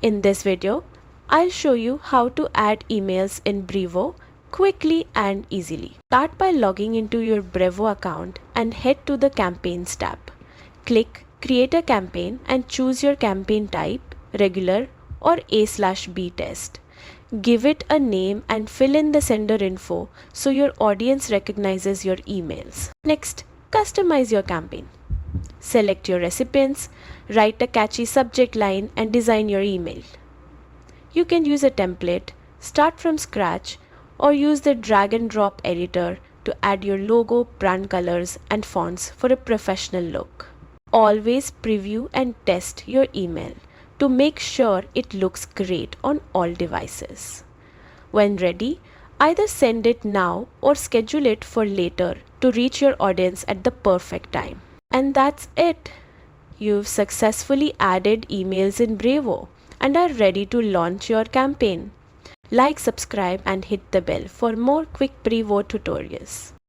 In this video, I'll show you how to add emails in Brevo quickly and easily. Start by logging into your Brevo account and head to the Campaigns tab. Click Create a Campaign and choose your campaign type, regular or A/B test. Give it a name and fill in the sender info so your audience recognizes your emails. Next, customize your campaign. Select your recipients, write a catchy subject line and design your email. You can use a template, start from scratch, or use the drag and drop editor to add your logo, brand colors and fonts for a professional look. Always preview and test your email to make sure it looks great on all devices. When ready, either send it now or schedule it for later to reach your audience at the perfect time. And that's it. You've successfully added emails in Brevo and are ready to launch your campaign. Like, subscribe and hit the bell for more quick Brevo tutorials.